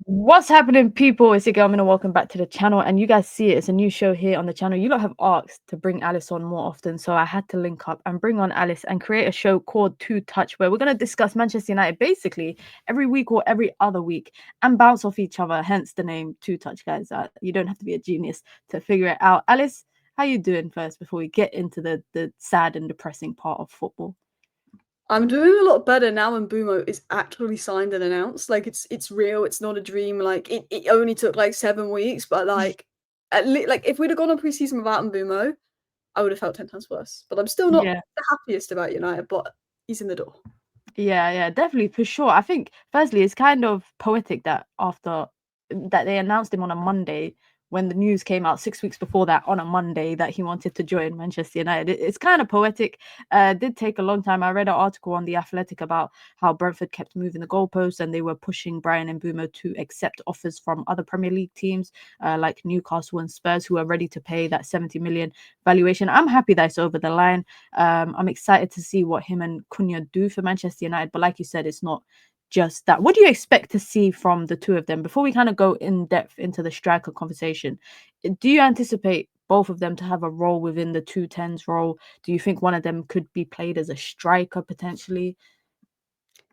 What's happening, people? It's your girl, and welcome back to the channel. And you guys see it, it's a new show here on the channel. You lot have asked to bring Alice on more often, so I had to link up and bring on Alice and create a show called TwoTouch, where we're going to discuss Manchester United basically every week or every other week and bounce off each other, hence the name TwoTouch, guys. You don't have to be a genius to figure it out. Alice, how you doing first before we get into the sad and depressing part of football? I'm doing a lot better now when MBEUMO is actually signed and announced. Like it's real. It's not a dream. Like it only took like 7 weeks, but like like if we'd have gone on preseason without MBEUMO, I would have felt 10 times worse. But I'm still not Yeah. the happiest about United. But he's in the door. Yeah, definitely, for sure. I think firstly, it's kind of poetic that after that they announced him on a Monday, when the news came out 6 weeks before that on a Monday that he wanted to join Manchester United. It's kind of poetic. It did take a long time. I read an article on The Athletic about how Brentford kept moving the goalposts and they were pushing Brian and Mbeumo to accept offers from other Premier League teams like Newcastle and Spurs, who are ready to pay that 70 million valuation. I'm happy that it's over the line. I'm excited to see what him and Cunha do for Manchester United. But like you said, it's not just that. What do you expect to see from the two of them before we kind of go in depth into the striker conversation? Do you anticipate both of them to have a role within the 210s role? Do you think one of them could be played as a striker potentially?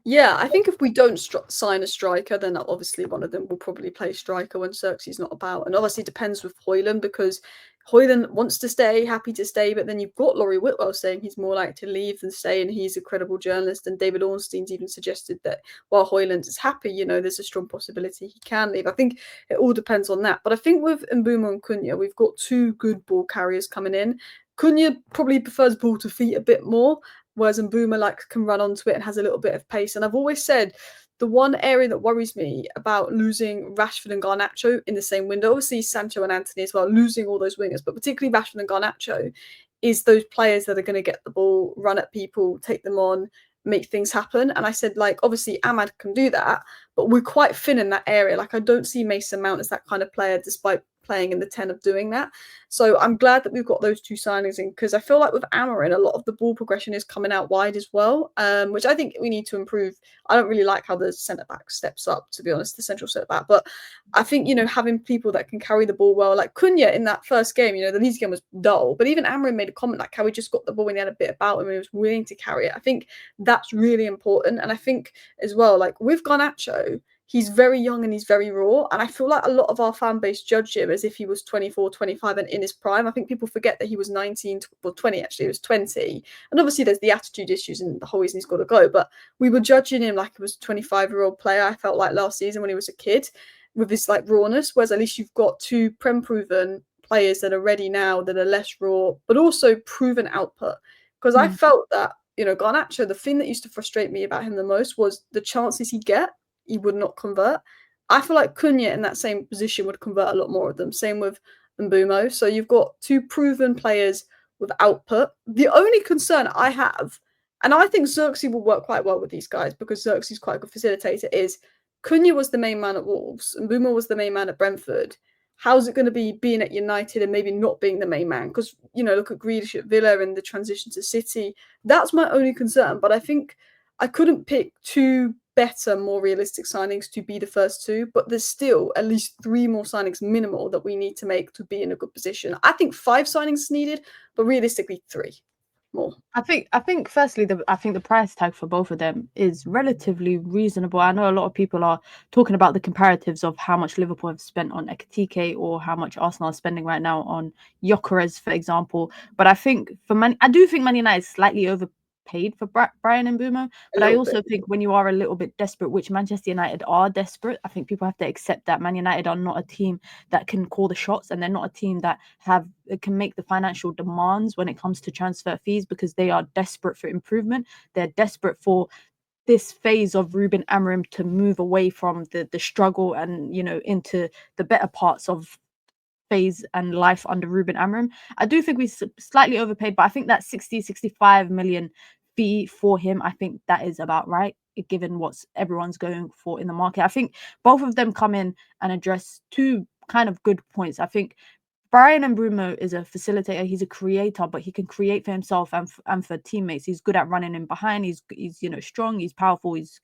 Yeah, I think if we don't sign a striker, then obviously one of them will probably play striker when Xerxes not about. And obviously it depends with Hoyland because Hoyland wants to stay, happy to stay, but then you've got Laurie Whitwell saying he's more likely to leave than stay, and he's a credible journalist. And David Ornstein's even suggested that while Hoyland is happy, there's a strong possibility he can leave. I think it all depends on that. But I think with MBEUMO and Cunha, we've got two good ball carriers coming in. Cunha probably prefers ball to feet a bit more, whereas MBEUMO can run onto it and has a little bit of pace. And I've always said the one area that worries me about losing Rashford and Garnacho in the same window, obviously Sancho and Anthony as well, losing all those wingers, but particularly Rashford and Garnacho, is those players that are going to get the ball, run at people, take them on, make things happen. And I said, obviously Ahmad can do that, but we're quite thin in that area. Like, I don't see Mason Mount as that kind of player, despite playing in the 10 of doing that. So I'm glad that we've got those two signings in, because I feel like with Amarin, a lot of the ball progression is coming out wide as well, which I think we need to improve. I don't really like how the centre back steps up, to be honest, the central centre back. But I think, having people that can carry the ball well, like Cunha in that first game, the Leeds game was dull, but even Amarin made a comment like how he just got the ball and he had a bit about him and he was willing to carry it. I think that's really important. And I think as well, like with Garnacho, he's very young and he's very raw. And I feel like a lot of our fan base judged him as if he was 24, 25 and in his prime. I think people forget that he was 19, well, 20 actually, he was 20. And obviously there's the attitude issues and the whole reason he's got to go. But we were judging him like he was a 25-year-old player, I felt like last season when he was a kid, with his rawness. Whereas at least you've got two Prem proven players that are ready now, that are less raw, but also proven output. Because I felt that, Garnacho, the thing that used to frustrate me about him the most was the chances he'd get, he would not convert. I feel like Cunha in that same position would convert a lot more of them. Same with Mbeumo. So you've got two proven players with output. The only concern I have, and I think Xerxes will work quite well with these guys because Xerxes is quite a good facilitator, is Cunha was the main man at Wolves and Mbeumo was the main man at Brentford. How's it going to be being at United and maybe not being the main man? Because, look at Grealish at Villa and the transition to City. That's my only concern. But I think I couldn't pick two better, more realistic signings to be the first two, but there's still at least three more signings minimal that we need to make to be in a good position. I think 5 signings is needed, but realistically 3 more. I think firstly the price tag for both of them is relatively reasonable. I know a lot of people are talking about the comparatives of how much Liverpool have spent on Ekitike or how much Arsenal are spending right now on Gyökeres, for example. But I think I do think Man United is slightly overpaid for Brian and Mbeumo. A But I little bit. also think when you are a little bit desperate, which Manchester United are desperate, I think people have to accept that Man United are not a team that can call the shots, and they're not a team that can make the financial demands when it comes to transfer fees, because they are desperate for improvement. They're desperate for this phase of Ruben Amorim to move away from the struggle and into the better parts of phase and life under Ruben Amorim. I do think we slightly overpaid, but I think that 65 million fee for him, I think that is about right, given what everyone's going for in the market. I think both of them come in and address two kind of good points. I think Brian and Bruno is a facilitator. He's a creator, but he can create for himself and for teammates. He's good at running in behind. He's strong. He's powerful. He's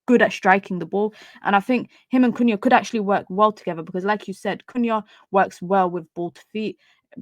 good at striking the ball. And I think him and Cunha could actually work well together because, like you said, Cunha works well with ball to feet.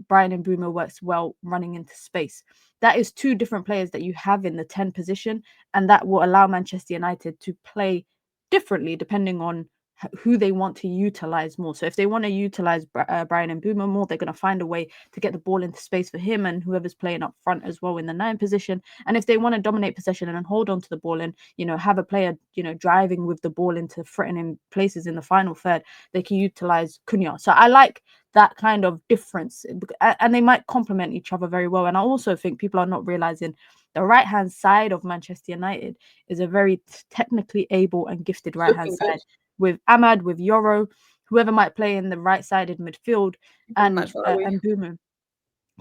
Brian and Bruno works well running into space. That is two different players that you have in the 10 position, and that will allow Manchester United to play differently depending on who they want to utilize more. So if they want to utilize Brian and MBEUMO more, they're going to find a way to get the ball into space for him and whoever's playing up front as well in the 9 position. And if they want to dominate possession and hold on to the ball and, have a player, driving with the ball into threatening places in the final third, they can utilize Cunha. So I like that kind of difference, and they might complement each other very well. And I also think people are not realizing the right-hand side of Manchester United is a very technically able and gifted right-hand side with Ahmad, with Yoro, whoever might play in the right-sided midfield, and Bruno.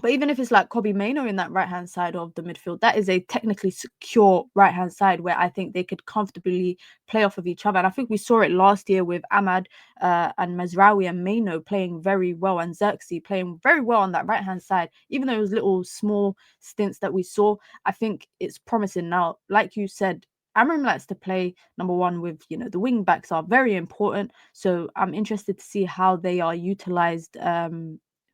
But even if it's like Kobbie Mainoo in that right-hand side of the midfield, that is a technically secure right-hand side where I think they could comfortably play off of each other. And I think we saw it last year with Ahmad and Mazraoui and Mainoo playing very well, and Xerxes playing very well on that right-hand side. Even though it was little small stints that we saw, I think it's promising now. Like you said, Amorim likes to play number one with, the wing backs are very important. So I'm interested to see how they are utilized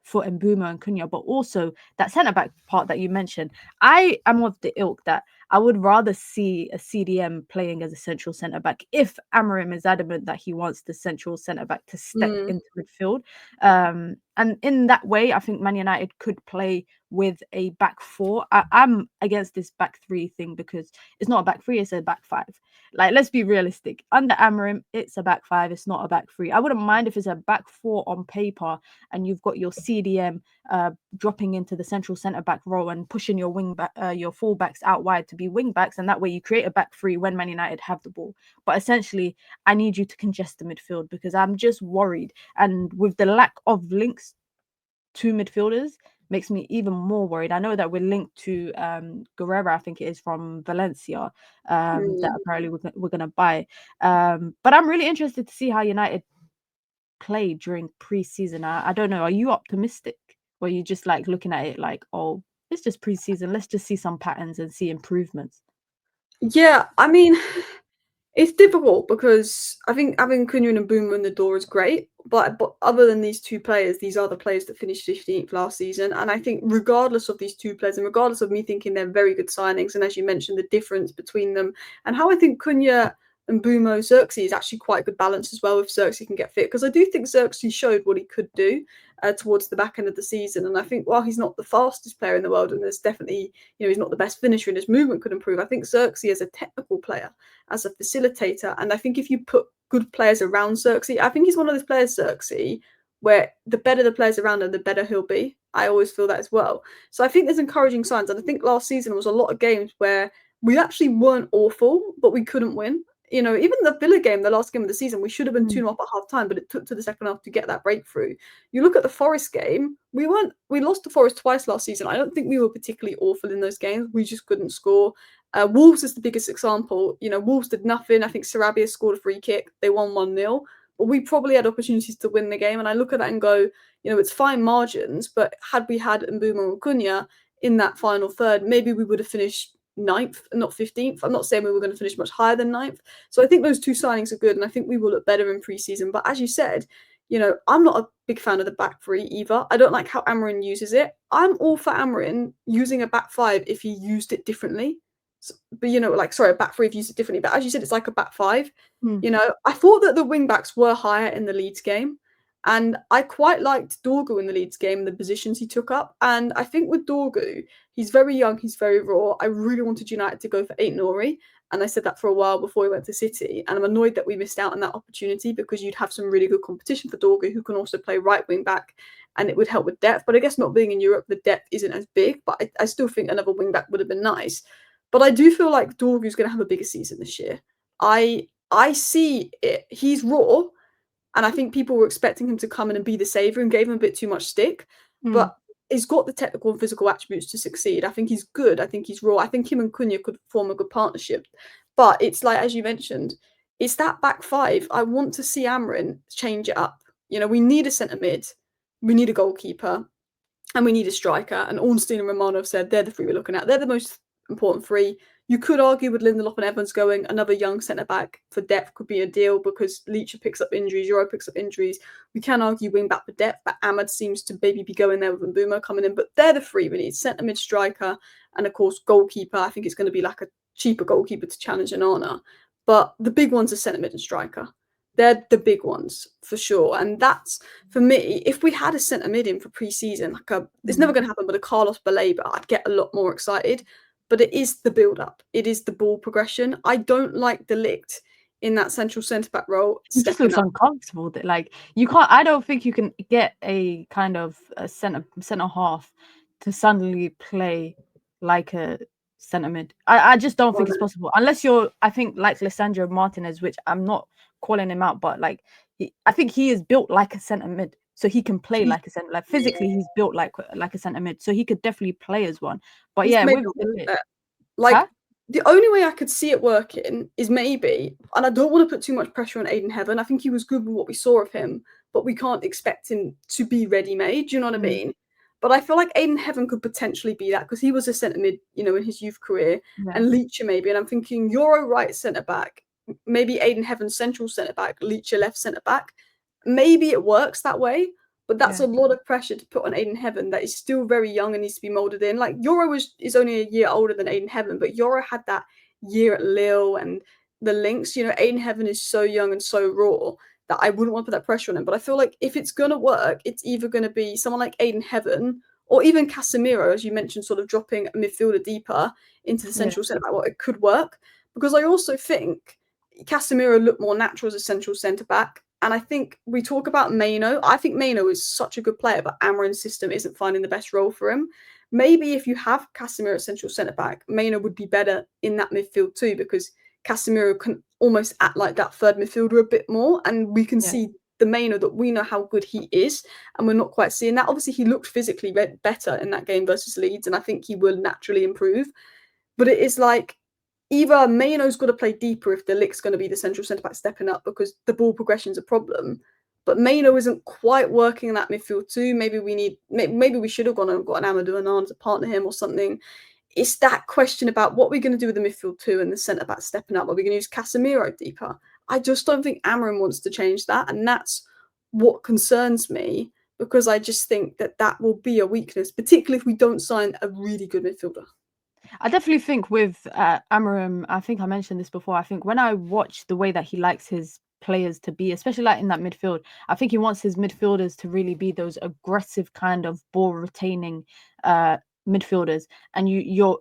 for MBEUMO and Cunha, but also that centre-back part that you mentioned. I am of the ilk that I would rather see a CDM playing as a central centre-back if Amorim is adamant that he wants the central centre-back to step into midfield. And in that way, I think Man United could play with a back 4. I'm against this back 3 thing because it's not a back 3, it's a back 5. Like, let's be realistic. Under Amorim, it's a back 5, it's not a back 3. I wouldn't mind if it's a back 4 on paper and you've got your CDM dropping into the central centre-back role and pushing your your full-backs out wide to be wing-backs, and that way you create a back 3 when Man United have the ball. But essentially, I need you to congest the midfield because I'm just worried. And with the lack of links to midfielders, makes me even more worried. I know that we're linked to Guerrera, I think it is, from Valencia, that apparently we're going to buy. But I'm really interested to see how United play during pre-season. I don't know. Are you optimistic? Or are you just like looking at it like, oh, it's just pre-season. Let's just see some patterns and see improvements? Yeah, I mean, it's difficult because I think having Cunha and MBEUMO in the door is great, but other than these two players, these are the players that finished 15th last season. And I think regardless of these two players, and regardless of me thinking they're very good signings, and as you mentioned, the difference between them, and how I think Cunha and MBEUMO, Xerxes is actually quite a good balance as well if Xerxes can get fit, because I do think Xerxes showed what he could do towards the back end of the season. And I think while he's not the fastest player in the world, and there's definitely, he's not the best finisher and his movement could improve, I think Xerxes as a technical player, as a facilitator, and I think if you put good players around Xerxes, I think he's one of those players, Xerxes, where the better the players around him, the better he'll be. I always feel that as well. So I think there's encouraging signs. And I think last season was a lot of games where we actually weren't awful, but we couldn't win. Even the Villa game, the last game of the season, we should have been 2-0 up at half time, but it took to the second half to get that breakthrough. You look at the Forest game, we lost to Forest twice last season. I don't think we were particularly awful in those games. We just couldn't score. Wolves is the biggest example. Wolves did nothing. I think Sarabia scored a free kick. They won 1-0. But we probably had opportunities to win the game. And I look at that and go, it's fine margins, but had we had MBEUMO and Cunha in that final third, maybe we would have finished 9th and not 15th. I'm not saying we were going to finish much higher than 9th. So I think those two signings are good, and I think we will look better in pre-season. But as you said, I'm not a big fan of the back 3 either. I don't like how Amorim uses it. I'm all for Amorim using a back 5 if he used it differently. But a back 3 if you use it differently. But as you said, it's like a back 5. I thought that the wing backs were higher in the Leeds game, and I quite liked Dorgu in the Leeds game, the positions he took up. And I think with Dorgu, he's very young, he's very raw. I really wanted United to go for Ait-Nouri, and I said that for a while before he went to City. And I'm annoyed that we missed out on that opportunity because you'd have some really good competition for Dorgu, who can also play right wing back, and it would help with depth. But I guess not being in Europe, the depth isn't as big. But I still think another wing back would have been nice. But I do feel like Dorgu's going to have a bigger season this year. I see it. He's raw, and I think people were expecting him to come in and be the saviour and gave him a bit too much stick. But he's got the technical and physical attributes to succeed. I think he's good. I think he's raw. I think him and Cunha could form a good partnership. But it's like, as you mentioned, it's that back 5. I want to see Amorim change it up. We need a centre mid. We need a goalkeeper. And we need a striker. And Ornstein and Romano have said they're the 3 we're looking at. They're the most important 3. You could argue with Lindelof and Evans going, another young centre-back for depth could be a deal because Leach picks up injuries, Euro picks up injuries. We can argue wing-back for depth, but Ahmad seems to maybe be going there with MBEUMO coming in. But they're the three we need, centre-mid striker and, of course, goalkeeper. I think it's going to be like a cheaper goalkeeper to challenge Onana. But the big ones are centre-mid and striker. They're the big ones for sure. And that's, for me, if we had a centre-mid in for pre-season, it's never going to happen, but a Carlos Baleba, I'd get a lot more excited. But it is the build-up. It is the ball progression. I don't like De Ligt in that central centre-back role. He just looks uncomfortable. Like, you can't. I don't think you can get a kind of a centre half to suddenly play like a centre mid. I just don't think it's possible unless you're. I think like Lisandro Martinez, which I'm not calling him out, but like I think he is built like a centre mid. So he can play like a centre, like physically he's built like a centre mid, so he could definitely play as one. But yeah, with like the only way I could see it working is maybe, and I don't want to put too much pressure on Aiden Heaven. I think he was good with what we saw of him, but we can't expect him to be ready-made. Do you know what I mean? But I feel like Aiden Heaven could potentially be that because he was a centre mid, in his youth career, and Leacher maybe. And I'm thinking Euro right centre back, maybe Aiden Heaven central centre back, Leacher left centre back. Maybe it works that way, but that's a lot of pressure to put on Aiden Heaven that is still very young and needs to be moulded in. Like Euro is only a year older than Aiden Heaven, but Euro had that year at Lille and the links. Aiden Heaven is so young and so raw that I wouldn't want to put that pressure on him. But I feel like if it's going to work, it's either going to be someone like Aiden Heaven or even Casemiro, as you mentioned, sort of dropping a midfielder deeper into the central centre-back. Well, it could work because I also think Casemiro looked more natural as a central centre-back. And I think we talk about Maino. I think Maino is such a good player, but Amarin's system isn't finding the best role for him. Maybe if you have Casemiro at central centre-back, Maino would be better in that midfield too, because Casemiro can almost act like that third midfielder a bit more. And we can see the Maino that we know how good he is, and we're not quite seeing that. Obviously, he looked physically better in that game versus Leeds, and I think he will naturally improve. But it is like, either Maino's got to play deeper if De Ligt's going to be the central centre-back stepping up because the ball progression's a problem. But Maino isn't quite working in that midfield too. Maybe we should have gone and got an Amadou Onana to partner him or something. It's that question about what we're going to do with the midfield too and the centre-back stepping up. Are we going to use Casemiro deeper? I just don't think Amarin wants to change that. And that's what concerns me because I just think that will be a weakness, particularly if we don't sign a really good midfielder. I definitely think with Amorim, I think I mentioned this before. I think when I watch the way that he likes his players to be, especially like in that midfield, I think he wants his midfielders to really be those aggressive kind of ball retaining midfielders, and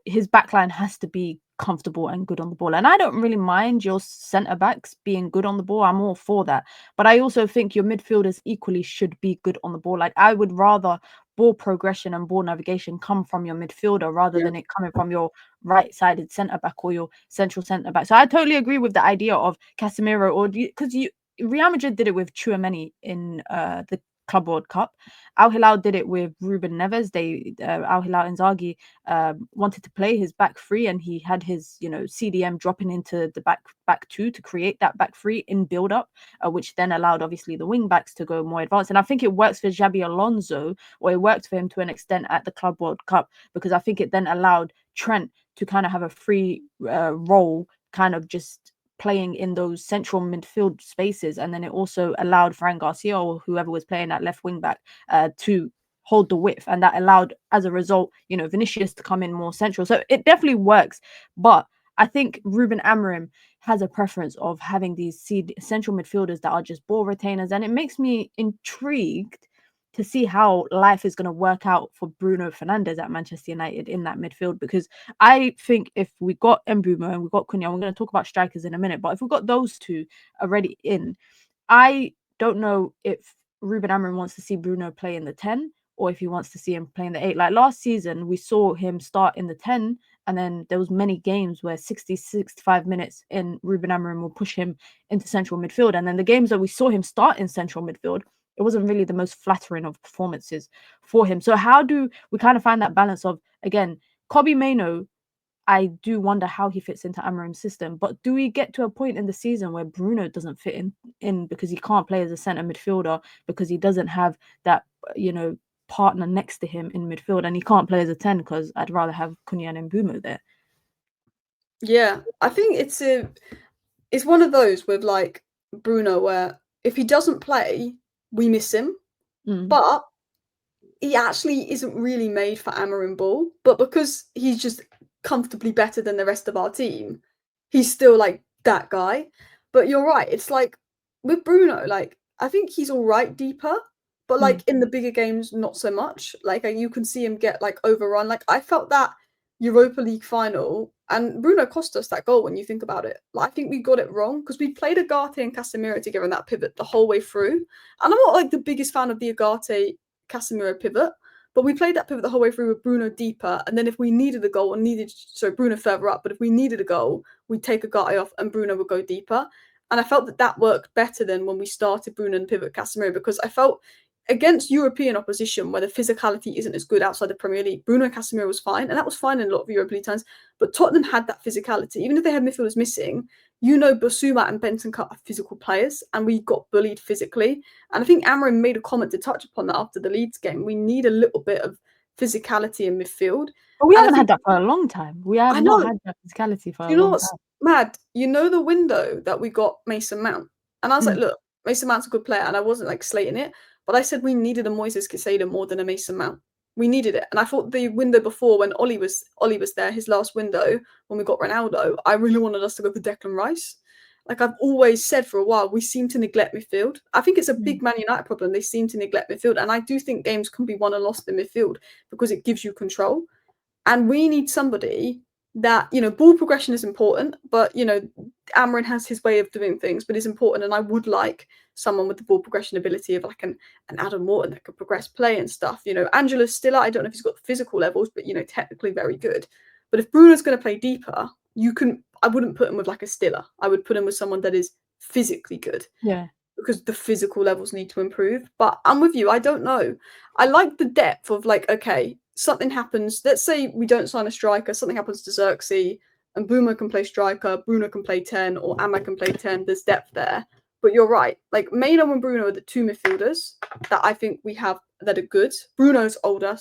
his backline has to be comfortable and good on the ball. And I don't really mind your centre backs being good on the ball. I'm all for that. But I also think your midfielders equally should be good on the ball. Like I would rather ball progression and ball navigation come from your midfielder rather than it coming from your right-sided centre back or your central centre back. So I totally agree with the idea of Casemiro, or because Real Madrid did it with Tchouaméni in the Club World Cup. Al Hilal did it with Ruben Neves. Al Hilal Inzaghi wanted to play his back three, and he had his CDM dropping into the back two to create that back three in build up, which then allowed obviously the wing backs to go more advanced. And I think it works for Xabi Alonso, or it worked for him to an extent at the Club World Cup, because I think it then allowed Trent to kind of have a free role, kind of just playing in those central midfield spaces, and then it also allowed Fran Garcia or whoever was playing at left wing back to hold the width, and that allowed, as a result, Vinicius to come in more central. So it definitely works, but I think Ruben Amorim has a preference of having these central midfielders that are just ball retainers, and it makes me intrigued to see how life is going to work out for Bruno Fernandes at Manchester United in that midfield, because I think if we got MBEUMO and we got Cunha, we're going to talk about strikers in a minute, but if we've got those two already in, I don't know if Ruben Amorim wants to see Bruno play in the 10 or if he wants to see him play in the 8. Like last season, we saw him start in the 10, and then there was many games where 60, 65 minutes in, Ruben Amorim will push him into central midfield. And then the games that we saw him start in central midfield, it wasn't really the most flattering of performances for him. So how do we kind of find that balance of, again, Kobbie Mainoo, I do wonder how he fits into Amorim's system, but do we get to a point in the season where Bruno doesn't fit in because he can't play as a centre midfielder because he doesn't have that, partner next to him in midfield, and he can't play as a 10 because I'd rather have Cunha and MBEUMO there? Yeah, I think it's one of those with like Bruno where if he doesn't play, we miss him, but he actually isn't really made for Amarin ball. But because he's just comfortably better than the rest of our team, he's still like that guy. But you're right, it's like with Bruno, like I think he's all right deeper, but like in the bigger games, not so much. Like you can see him get like overrun. Like I felt that Europa League final, and Bruno cost us that goal when you think about it. Like, I think we got it wrong because we played Agate and Casemiro together in that pivot the whole way through. And I'm not like the biggest fan of the Agate Casemiro pivot, but we played that pivot the whole way through with Bruno deeper. And then if we needed a goal Bruno further up, but if we needed a goal, we'd take Agate off and Bruno would go deeper. And I felt that worked better than when we started Bruno and pivot Casemiro, because I felt against European opposition where the physicality isn't as good outside the Premier League, Bruno and Casemiro was fine, and that was fine in a lot of Europa League times. But Tottenham had that physicality. Even if they had midfielders missing, Basuma and Bentancur are physical players, and we got bullied physically. And I think Amarin made a comment to touch upon that after the Leeds game. We need a little bit of physicality in midfield. But we haven't had that for a long time. We have I not know. had that physicality for a You know long what's time. mad? You know the window that we got Mason Mount? And I was like, look, Mason Mount's a good player, and I wasn't like slating it, but I said we needed a Moise Kean more than a Mason Mount. We needed it. And I thought the window before when Ollie was there, his last window, when we got Ronaldo, I really wanted us to go for Declan Rice. Like I've always said for a while, we seem to neglect midfield. I think it's a big Man United problem. They seem to neglect midfield. And I do think games can be won and lost in midfield because it gives you control. And we need somebody that, ball progression is important, but, Amarin has his way of doing things, but it's important. And I would like someone with the ball progression ability of like an Adam Morton that could progress play and stuff. Angela's still, I don't know if he's got the physical levels, but, technically very good. But if Bruno's going to play deeper, I wouldn't put him with like a Stiller. I would put him with someone that is physically good. Yeah. Because the physical levels need to improve. But I'm with you. I don't know. I like the depth of like, okay, something happens. Let's say we don't sign a striker. Something happens to Xerxes and Boomer can play striker. Bruno can play 10 or Amma can play 10. There's depth there. But you're right. Like Maino and Bruno are the two midfielders that I think we have that are good. Bruno's older,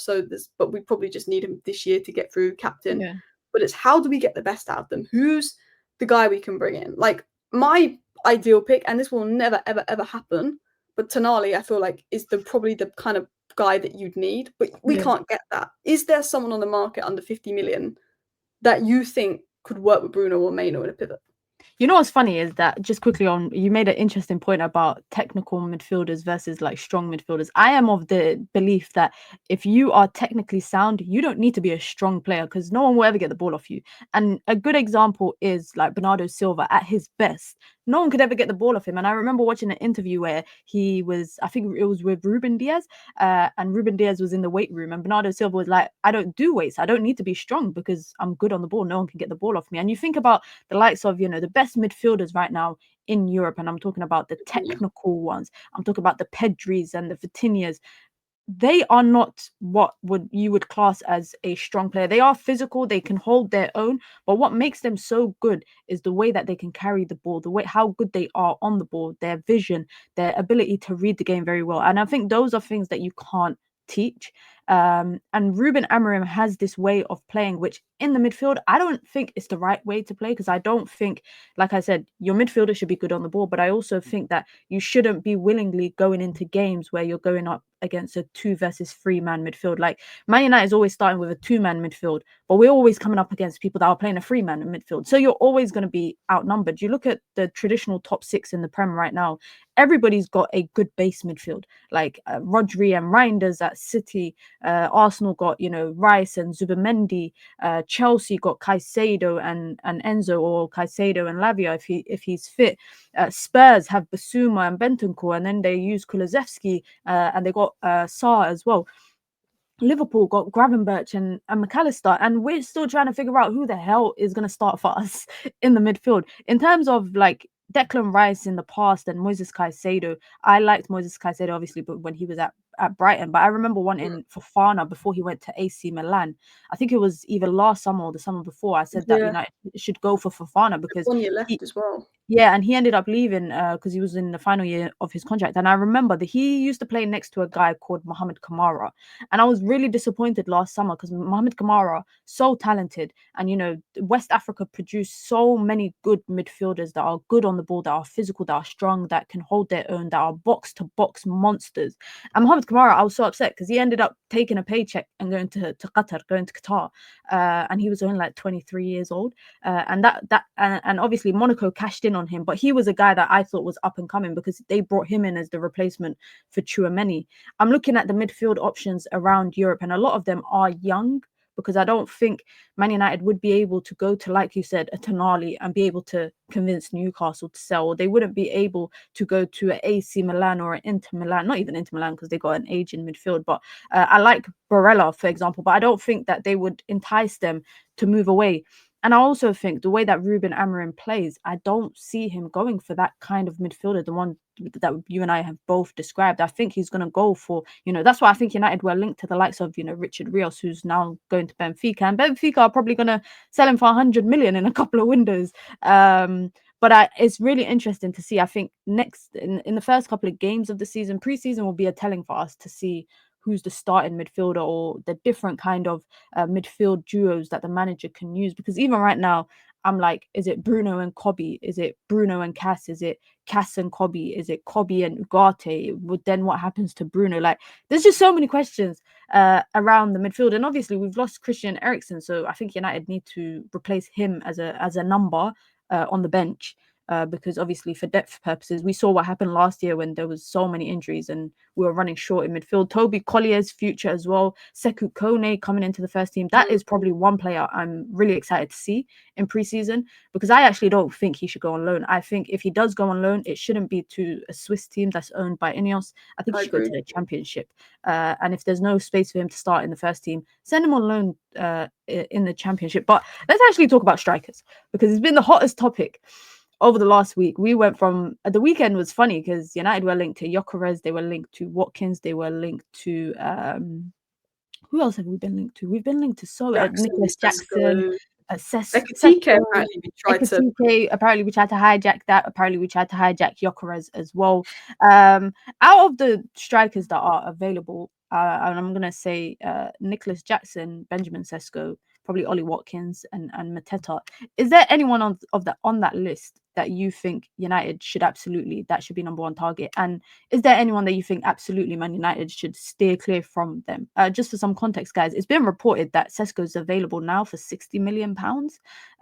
but we probably just need him this year to get through captain. Yeah. But it's how do we get the best out of them? Who's the guy we can bring in? Like my ideal pick, and this will never, ever, ever happen, but Tonali, I feel like, is probably the kind of guy that you'd need, but we can't get that. Is there someone on the market under 50 million that you think could work with Bruno or Maino in a pivot? You know what's funny is that, just quickly on, you made an interesting point about technical midfielders versus like strong midfielders. I am of the belief that if you are technically sound, you don't need to be a strong player because no one will ever get the ball off you. And a good example is like Bernardo Silva at his best. No one could ever get the ball off him. And I remember watching an interview where he was, I think it was with Ruben Diaz, and Ruben Diaz was in the weight room, and Bernardo Silva was like, I don't do weights. I don't need to be strong because I'm good on the ball. No one can get the ball off me. And you think about the likes of, the best midfielders right now in Europe, and I'm talking about the technical ones. I'm talking about the Pedris and the Vitinhas. They are not what you would class as a strong player. They are physical, they can hold their own, but what makes them so good is the way that they can carry the ball, the way how good they are on the ball, their vision, their ability to read the game very well. And I think those are things that you can't teach. And Ruben Amorim has this way of playing, which in the midfield, I don't think it's the right way to play, because I don't think, like I said, your midfielder should be good on the ball, but I also think that you shouldn't be willingly going into games where you're going up against a 2 versus 3 man midfield. Like Man United is always starting with a 2-man midfield, but we're always coming up against people that are playing a 3-man midfield. So you're always going to be outnumbered. You look at the traditional top 6 in the Prem right now, everybody's got a good base midfield, like Rodri and Reinders at City. Arsenal got, Rice and Zubamendi. Chelsea got Caicedo and Enzo, or Caicedo and Lavia if he's fit. Spurs have Basuma and Bentancur, and then they use Kulusevski, and they got Sarr as well. Liverpool got Gravenberch and McAllister, and we're still trying to figure out who the hell is going to start for us in the midfield. In terms of like Declan Rice in the past and Moises Caicedo, I liked Moises Caicedo obviously, but when he was at at Brighton, but I remember wanting Fofana before he went to AC Milan. I think it was either last summer or the summer before. I said that United should go for Fofana because 1 year left as well. yeah, and he ended up leaving because he was in the final year of his contract. And I remember that he used to play next to a guy called Mohamed Kamara. And I was really disappointed last summer because Mohamed Kamara, so talented. And, you know, West Africa produced so many good midfielders that are good on the ball, that are physical, that are strong, that can hold their own, that are box-to-box monsters. And Mohamed Kamara, I was so upset because he ended up taking a paycheck and going to Qatar. And he was only like 23 years old. And obviously Monaco cashed in on him, but he was a guy that I thought was up and coming because they brought him in as the replacement for Tchouaméni. I'm looking at the midfield options around Europe, and a lot of them are young, because I don't think Man United would be able to go to, like you said, a Tonali and be able to convince Newcastle to sell. Or they wouldn't be able to go to an AC Milan or an Inter Milan, not even Inter Milan because they got an age in midfield. But I like Barella, for example, but I don't think that they would entice them to move away. And I also think the way that Ruben Amorim plays, I don't see him going for that kind of midfielder, the one that you and I have both described. I think he's going to go for, you know, that's why I think United were linked to the likes of, you know, Richard Rios, who's now going to Benfica. And Benfica are probably going to sell him for 100 million in a couple of windows. But it's really interesting to see. I think next, in the first couple of games of the season, preseason will be a telling for us to see who's the starting midfielder or the different kind of midfield duos that the manager can use. Because even right now, I'm like, is it Bruno and Kobe? Is it Bruno and Cass? Is it Cass and Kobe? Is it Kobe and Ugarte? Then what happens to Bruno? Like, there's just so many questions around the midfield. And obviously, we've lost Christian Eriksen. So I think United need to replace him as a number on the bench. Because obviously for depth purposes, we saw what happened last year when there was so many injuries and we were running short in midfield. Toby Collier's future as well. Sekou Kone coming into the first team. That is probably one player I'm really excited to see in preseason, because I actually don't think he should go on loan. I think if he does go on loan, it shouldn't be to a Swiss team that's owned by Ineos. I think he should go to the Championship. And if there's no space for him to start in the first team, send him on loan in the Championship. But let's actually talk about strikers, because it's been the hottest topic over the last week. We went from the weekend was funny because United were linked to Gyökeres, they were linked to Watkins, they were linked to who else have we been linked to? We've been linked to Nicholas Jackson, Sesko, apparently we tried to hijack that. Apparently we tried to hijack Gyökeres as well. Out of the strikers that are available, and I'm gonna say Nicholas Jackson, Benjamin Sesko, probably Ollie Watkins and Mateta. Is there anyone on that list that you think United should be number one target? And is there anyone that you think absolutely Man United should steer clear from them? Just for some context, guys, it's been reported that Sesko is available now for £60 million.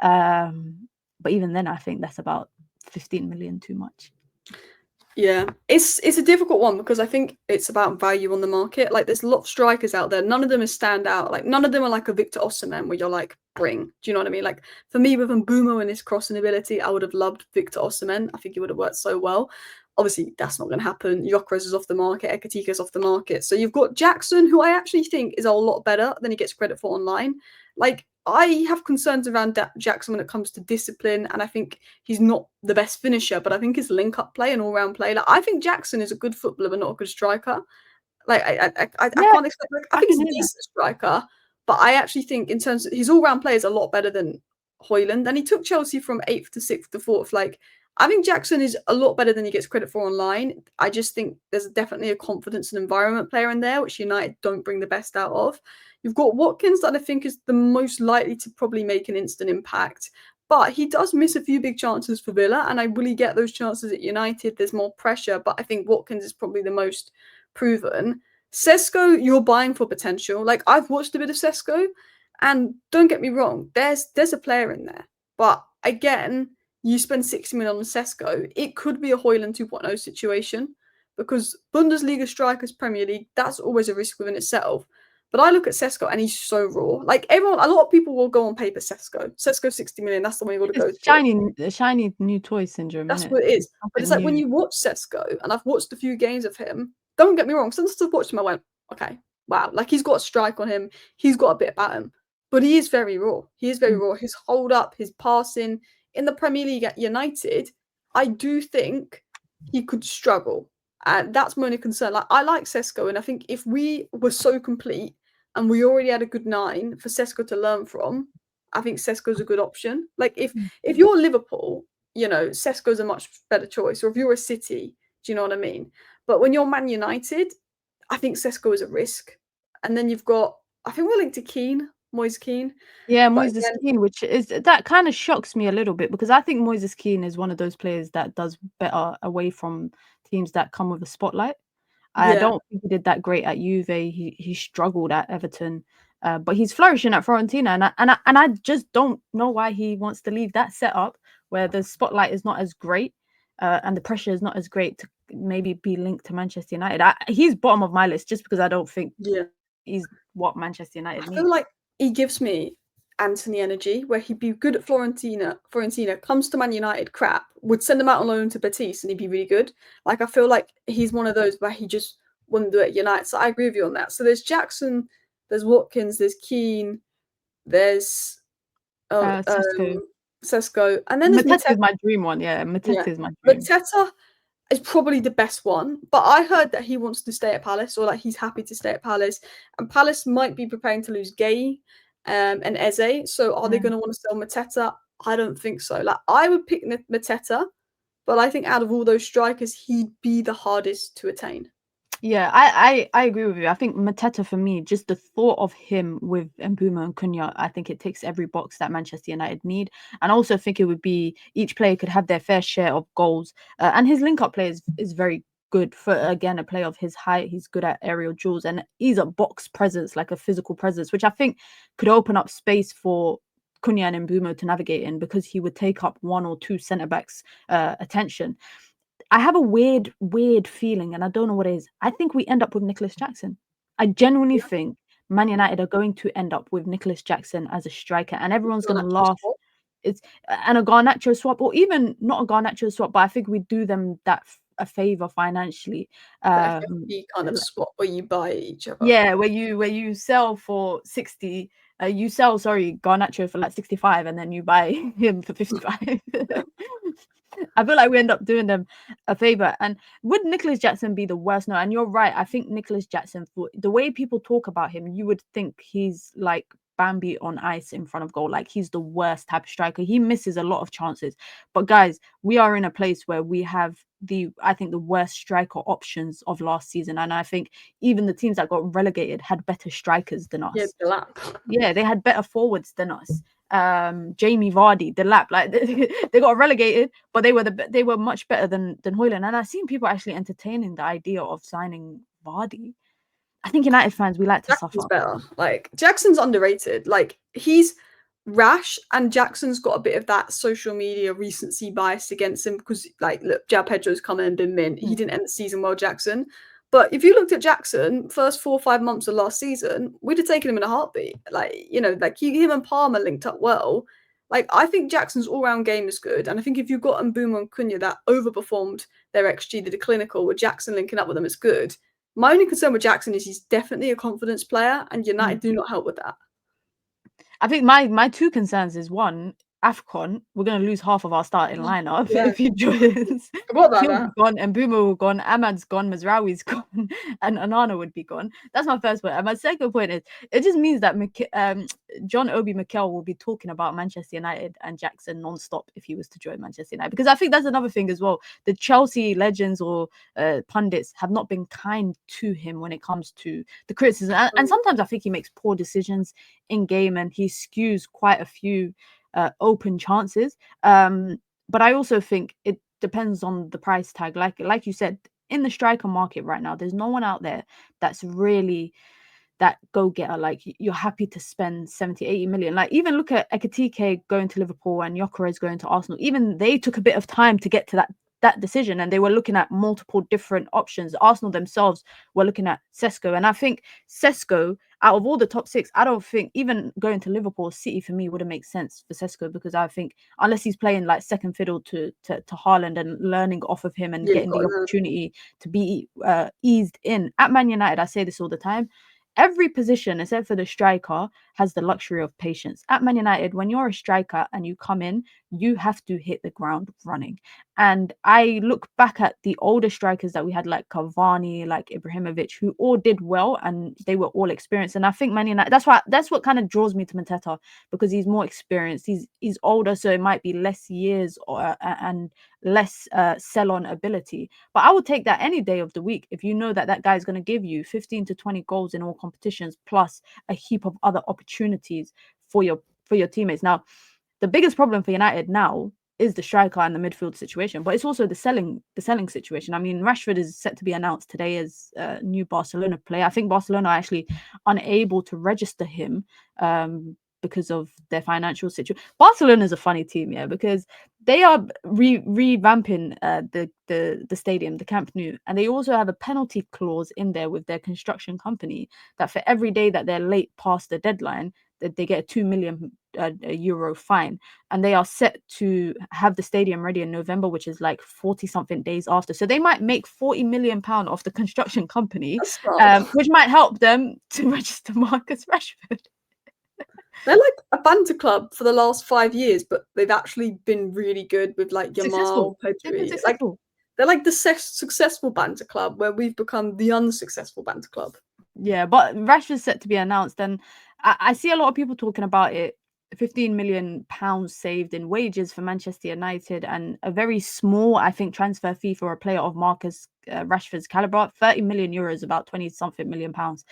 But even then, I think that's about 15 million too much. Yeah, it's a difficult one because I think it's about value on the market. Like, there's a lot of strikers out there. None of them is stand out. Like, none of them are like a Victor Osimhen where you're like, bring. Do you know what I mean? Like, for me, with MBEUMO and his crossing ability, I would have loved Victor Osimhen. I think he would have worked so well. Obviously, that's not going to happen. Gyökeres is off the market. Ekitika's off the market. So you've got Jackson, who I actually think is a lot better than he gets credit for online. Like, I have concerns around Jackson when it comes to discipline, and I think he's not the best finisher, but I think his link-up play and all-round play, like, I think Jackson is a good footballer but not a good striker. Like, I can't expect, like, I think he's a decent striker, but I actually think in terms of his all-round play is a lot better than Højlund, and he took Chelsea from 8th to 6th to 4th. Like, I think Jackson is a lot better than he gets credit for online. I just think there's definitely a confidence and environment player in there, which United don't bring the best out of. You've got Watkins, that I think is the most likely to probably make an instant impact. But he does miss a few big chances for Villa, and I really get those chances at United. There's more pressure, but I think Watkins is probably the most proven. Sesko, you're buying for potential. Like, I've watched a bit of Sesko, and don't get me wrong, there's a player in there. But again, you spend 60 million on Sesko, it could be a Højlund 2.0 situation, because Bundesliga strikers, Premier League, that's always a risk within itself. But I look at Sesko and he's so raw. Like, a lot of people will go on paper Sesko. Sesko 60 million, that's the one you got to go to. Shiny new toy syndrome. That's what it is. But it's like when you watch Sesko, and I've watched a few games of him, don't get me wrong, since I've watched him, I went, okay, wow. Like, he's got a strike on him. He's got a bit about him. But he is very raw. He is very raw. His hold up, his passing. In the Premier League at United, I do think he could struggle. And that's my only concern. Like, I like Sesko, and I think if we were so complete and we already had a good 9 for Sesko to learn from, I think Sesko's a good option. Like, if you're Liverpool, you know, Sesko's a much better choice. Or if you're a City, do you know what I mean? But when you're Man United, I think Sesko is a risk. And then you've got, I think we're linked to Kean, Moise Kean. Yeah, But Moise again, Kean, which is that kind of shocks me a little bit because I think Moise Kean is one of those players that does better away from teams that come with a spotlight. I yeah, don't think he did that great at Juve. He struggled at Everton, but he's flourishing at Fiorentina, and I just don't know why he wants to leave that setup where the spotlight is not as great, and the pressure is not as great to maybe be linked to Manchester United. He's bottom of my list just because I don't think yeah. he's what Manchester United I feel need. like he gives me Anthony energy, where he'd be good at Fiorentina comes to Man United, crap, would send him out on loan to Betis, and he'd be really good. Like, I feel like he's one of those where he just wouldn't do it at United. So I agree with you on that. So there's Jackson, there's Watkins, there's Keane, there's oh, Sesko. Sesko, and then there's Mateta Mateta. is my dream one. Yeah, Yeah, Mateta is my dream. Mateta is probably the best one. But I heard that he wants to stay at Palace, or like he's happy to stay at Palace, and Palace might be preparing to lose Gay and Eze. So are they Yeah. going to want to sell Mateta? I don't think so. Like, I would pick Mateta, but I think out of all those strikers, he'd be the hardest to attain. Yeah, I agree with you. I think Mateta for me, just the thought of him with MBEUMO and Cunha, I think it ticks every box that Manchester United need. And I also think it would be each player could have their fair share of goals. And his link-up play is very good for, again, a player of his height. He's good at aerial duels and he's a box presence, like a physical presence, which I think could open up space for Cunha and MBEUMO to navigate in because he would take up one or two centre-backs' attention. I have a weird feeling, and I don't know what it is. I think we end up with Nicholas Jackson. I genuinely Yeah, think Man United are going to end up with Nicholas Jackson as a striker, and everyone's an going to actual laugh. spot. It's and a Garnacho swap, or even not a Garnacho swap, but I think we do them a favor financially. The Um, FFP kind of spot where you buy each other. yeah, where you sell for 60, you sell Garnacho for like 65, and then you buy him for 55. I feel like we end up doing them a favor. And would Nicholas Jackson be the worst? No, and you're right. I think Nicholas Jackson, for the way people talk about him, you would think he's like Bambi on ice in front of goal. Like he's the worst type of striker. He misses a lot of chances. But guys, we are in a place where we have I think the worst striker options of last season. And I think even the teams that got relegated had better strikers than Yeah, us. the lap. Yeah, they had better forwards than us. Jamie Vardy, the lap, like they got relegated, but they were much better than Hoyland. And I've seen people actually entertaining the idea of signing Vardy. I think United fans, we like to Jackson's suffer. better. Like, Jackson's underrated. Like, he's rash, and Jackson's got a bit of that social media recency bias against him because, like, look, João Pedro's come in and been mint. He didn't end the season well, Jackson. But if you looked at Jackson, first 4 or 5 months of last season, we'd have taken him in a heartbeat. Like, you know, like him and Palmer linked up well. Like, I think Jackson's all-round game is good, and I think if you've got MBEUMO and Cunha that overperformed their XG, the clinical, with Jackson linking up with them, it's good. My only concern with Jackson is he's definitely a confidence player, and United do not help with that. I think my two concerns is one, AFCON, we're gonna lose half of our starting lineup Yeah, if he joins. forgot about He'll that. be gone, and Mbeumo will gone, Ahmad's gone, Mazraoui's gone, and Onana would be gone. That's my first point. And my second point is it just means that John Obi Mikel will be talking about Manchester United and Jackson non-stop if he was to join Manchester United. Because I think that's another thing as well. The Chelsea legends or pundits have not been kind to him when it comes to the criticism. And sometimes I think he makes poor decisions in game and he skews quite a few open chances. But I also think it depends on the price tag. Like you said, in the striker market right now, there's no one out there that's really that go-getter. Like you're happy to spend 70, 80 million. Like even look at Ekitike going to Liverpool and Gyökeres going to Arsenal. Even they took a bit of time to get to that decision, and they were looking at multiple different options. Arsenal themselves were looking at Sesko, and I think Sesko, out of all the top 6, I don't think even going to Liverpool City for me would have made sense for Sesko, because I think unless he's playing like second fiddle to Haaland and learning off of him and Yeah, you've getting got the to learn. opportunity to be eased in. At Man United, I say this all the time, every position except for the striker has the luxury of patience. At Man United, when you're a striker and you come in, you have to hit the ground running. And I look back at the older strikers that we had, like Cavani, like Ibrahimovic, who all did well and they were all experienced. And I think Man United, that's what kind of draws me to Mateta, because he's more experienced. He's older, so it might be less years and less sell-on ability. But I would take that any day of the week if you know that that guy is going to give you 15 to 20 goals in all competitions, plus a heap of other opportunities for your teammates. Now, the biggest problem for United now is the striker and the midfield situation, but it's also the selling situation. I mean, Rashford is set to be announced today as a new Barcelona player. I think Barcelona are actually unable to register him because of their financial situation. Barcelona is a funny team, yeah, because they are revamping the stadium, the Camp Nou, and they also have a penalty clause in there with their construction company that for every day that they're late past the deadline, that they get a 2 million euro fine, and they are set to have the stadium ready in November, which is like 40 something days after. So they might make 40 million pound off the construction company, which might help them to register Marcus Rashford. They're like a banter club for the last 5 years, but they've actually been really good with like Yamal, Pedri. Like they're like the successful banter club where we've become the unsuccessful banter club. Yeah, but Rashford's set to be announced, and I see a lot of people talking about it. 15 million pounds saved in wages for Manchester United, and a very small, I think, transfer fee for a player of Marcus Rashford's caliber. 30 million euros, about 20 something million pounds,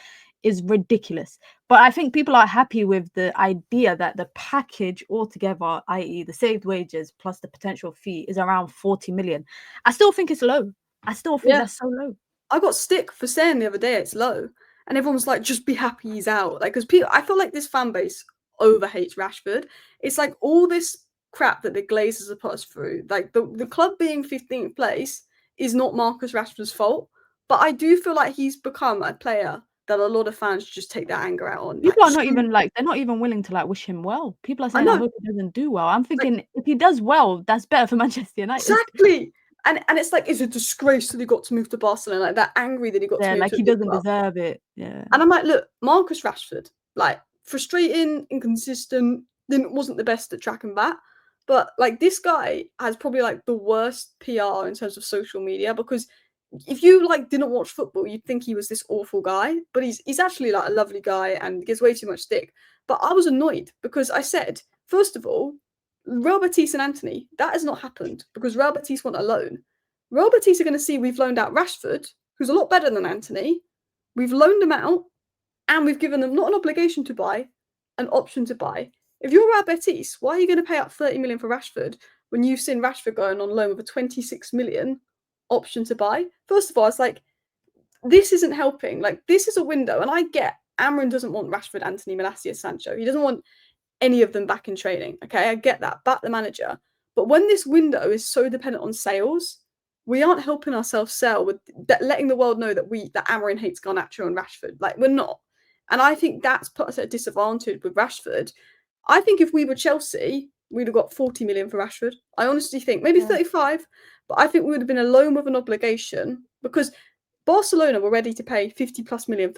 is ridiculous. But I think people are happy with the idea that the package altogether, i.e. the saved wages plus the potential fee, is around 40 million. I still think it's low. I still think that's so low. I got stick for saying the other day it's low, and everyone was like, just be happy he's out. Like, because people, I feel like this fan base over hates Rashford. It's like all this crap that the Glazers have put us through. Like the club being 15th place is not Marcus Rashford's fault, but I do feel like he's become a player that a lot of fans just take their anger out on. People are not even like, they're not even willing to like wish him well. People are saying, I hope he doesn't do well. I'm thinking, if he does well, that's better for Manchester United. Exactly. And it's like, it's a disgrace that he got to move to Barcelona. Like, they're angry that he got to move like to he doesn't deserve it. Yeah. And I'm like, look, Marcus Rashford, like, frustrating, inconsistent, then wasn't the best at track and bat. But like, this guy has probably like the worst PR in terms of social media, because if you like didn't watch football, you'd think he was this awful guy, but he's actually like a lovely guy and gives way too much stick. But I was annoyed because I said, first of all, Real Betis and Antony, that has not happened because Real Betis want a loan. Real Betis are going to see we've loaned out Rashford, who's a lot better than Antony. We've loaned them out, and we've given them not an obligation to buy, an option to buy. If you're Real Betis, why are you going to pay out 30 million for Rashford when you've seen Rashford going on loan with a 26 million option to buy? First of all, it's like, this isn't helping. Like, this is a window, and I get Amrin doesn't want Rashford, Antony, Malacia, Sancho. He doesn't want any of them back in training. Okay, I get that. Back the manager. But when this window is so dependent on sales, we aren't helping ourselves sell with that, letting the world know that Amrin hates Garnacho and Rashford. Like, we're not. And I think that's put us at a disadvantage with Rashford. I think if we were Chelsea, we'd have got 40 million for Rashford. I honestly think maybe 35, but I think we would have been a loan with an obligation, because Barcelona were ready to pay 50 plus million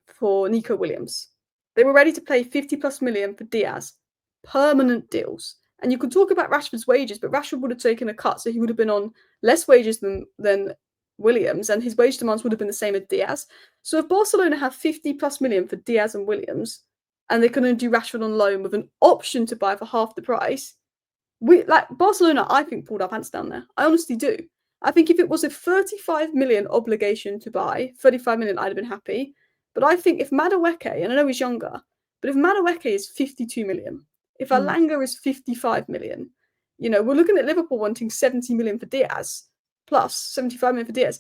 for Nico Williams. They were ready to pay 50 plus million for Diaz. Permanent deals. And you could talk about Rashford's wages, but Rashford would have taken a cut, so he would have been on less wages than Williams, and his wage demands would have been the same as Diaz. So if Barcelona have 50 plus million for Diaz and Williams, and they can only do Rashford on loan with an option to buy for half the price, Barcelona, I think, pulled our pants down there. I honestly do. I think if it was a 35 million obligation to buy, 35 million, I'd have been happy. But I think if Madueke, and I know he's younger, but if Madueke is 52 million, if Alanga is 55 million, we're looking at Liverpool wanting 70 million for Diaz, plus 75 million for Diaz.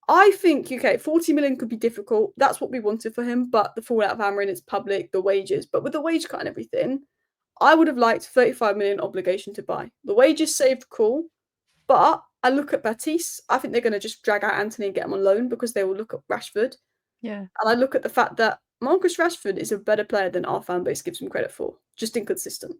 I think, 40 million could be difficult. That's what we wanted for him, but the fallout of Amrin, it's public, the wages. But with the wage cut and everything, I would have liked 35 million obligation to buy. The wages saved, cool. But I look at Betis, I think they're going to just drag out Antony and get him on loan because they will look at Rashford. Yeah. And I look at the fact that Marcus Rashford is a better player than our fan base gives him credit for. Just inconsistent.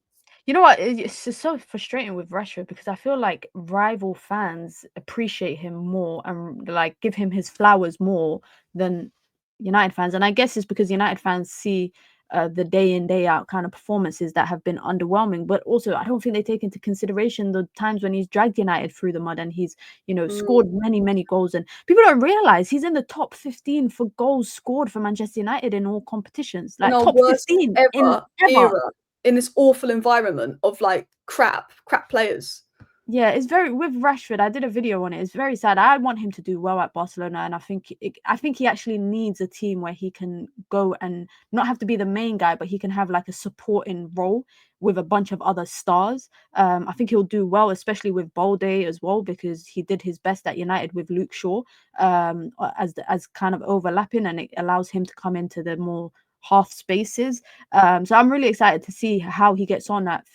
You know what? It's just so frustrating with Rashford because I feel like rival fans appreciate him more and like give him his flowers more than United fans. And I guess it's because United fans see the day in day out kind of performances that have been underwhelming. But also, I don't think they take into consideration the times when he's dragged United through the mud and he's, you know, scored many goals. And people don't realize he's in the top 15 for goals scored for Manchester United in all competitions, In like our top worst 15 in ever ever. era, in this awful environment of like crap players. Yeah, it's very with Rashford. I did a video on it. It's very sad. I want him to do well at Barcelona, and I think he actually needs a team where he can go and not have to be the main guy, but he can have like a supporting role with a bunch of other stars. I think he'll do well, especially with Balde as well, because he did his best at United with Luke Shaw, as kind of overlapping, and it allows him to come into the more half spaces. So I'm really excited to see how he gets on at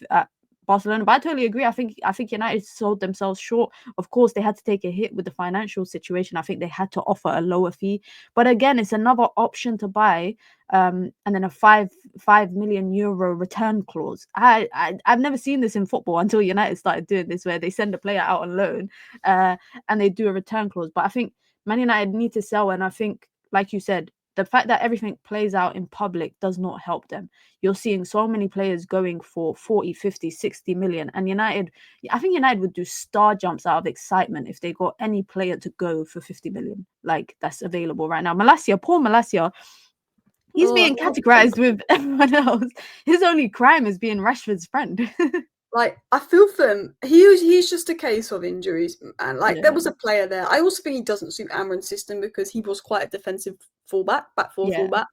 Barcelona. But I totally agree. I think United sold themselves short. Of course, they had to take a hit with the financial situation. I think they had to offer a lower fee. But again, it's another option to buy, and then a 5 million euro return clause. I've never seen this in football until United started doing this, where they send a player out on loan, and they do a return clause. But I think Man United need to sell, and I think, like you said, the fact that everything plays out in public does not help them. You're seeing so many players going for 40, 50, 60 million. And I think United would do star jumps out of excitement if they got any player to go for 50 million, like that's available right now. Poor Malacia, he's being categorized with everyone else. His only crime is being Rashford's friend. Like, I feel for him. He's just a case of injuries, and like there Yeah. was a player there. I also think he doesn't suit Amron's system because he was quite a defensive fullback, back four Yeah. fullback.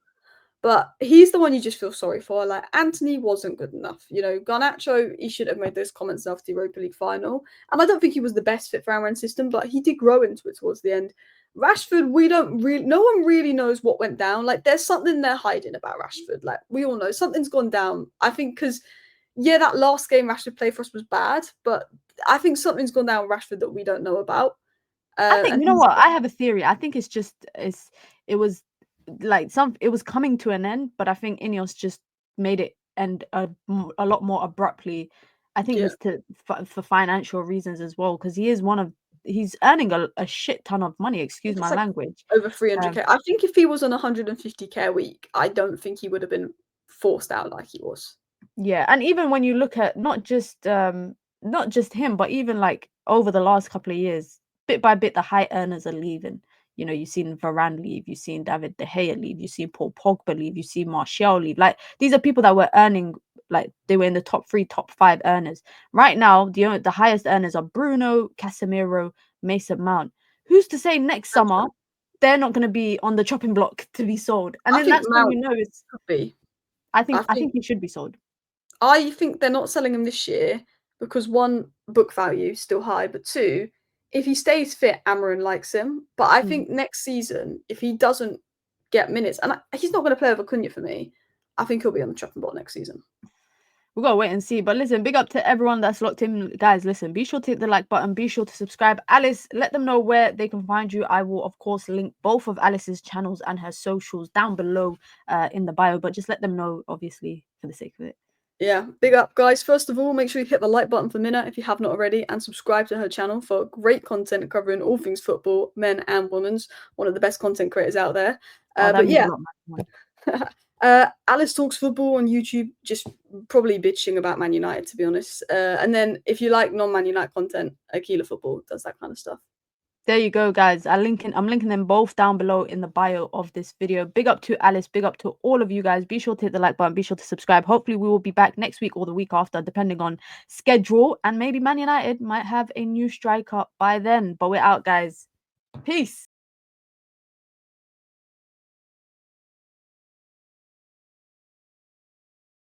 But he's the one you just feel sorry for. Like, Anthony wasn't good enough. You know, Garnacho, he should have made those comments after the Europa League final. And I don't think he was the best fit for Amron's system, but he did grow into it towards the end. Rashford, no one really knows what went down. Like, there's something they're hiding about Rashford. Like, we all know something's gone down. I think because, yeah, that last game Rashford played for us was bad, but I think something's gone down with Rashford that we don't know about. I think, And you know what? I have a theory. I think it was it was coming to an end, but I think Ineos just made it end a lot more abruptly. I think yeah, it was for financial reasons as well, because he's earning a shit ton of money. Excuse my it's like language. over 300k. I think if he was on 150k a week, I don't think he would have been forced out like he was. Yeah, and even when you look at not just him, but even like over the last couple of years, bit by bit, the high earners are leaving. You know, you've seen Varane leave, you've seen David De Gea leave, you've seen Paul Pogba leave, you've seen Martial leave. Like, these are people that were earning, like they were in the top 3, top 5 earners. Right now, the highest earners are Bruno, Casemiro, Mason Mount. Who's to say next summer they're not going to be on the chopping block to be sold? And I then think that's when Mount you know it's. could be. I I think think he should be sold. I think they're not selling him this year because one, book value is still high, but two, if he stays fit, Amarin likes him. But I Mm. think next season, if he doesn't get minutes, and he's not going to play over Cunha for me, I think he'll be on the chopping block next season. We've got to wait and see. But listen, big up to everyone that's locked in. Guys, listen, be sure to hit the like button. Be sure to subscribe. Alice, let them know where they can find you. I will, of course, link both of Alice's channels and her socials down below in the bio. But just let them know, obviously, for the sake of it. Yeah, big up, guys. First of all, make sure you hit the like button for Minna if you have not already, and subscribe to her channel for great content covering all things football, men and women's. One of the best content creators out there. Oh, that But means yeah, a lot, man. Alice Talks Football on YouTube, just probably bitching about Man United, to be honest. And then if you like non-Man United content, Aquila Football does that kind of stuff. There you go, guys. I'm linking them both down below in the bio of this video. Big up to Alice. Big up to all of you guys. Be sure to hit the like button. Be sure to subscribe. Hopefully, we will be back next week or the week after, depending on schedule. And maybe Man United might have a new striker by then. But we're out, guys. Peace.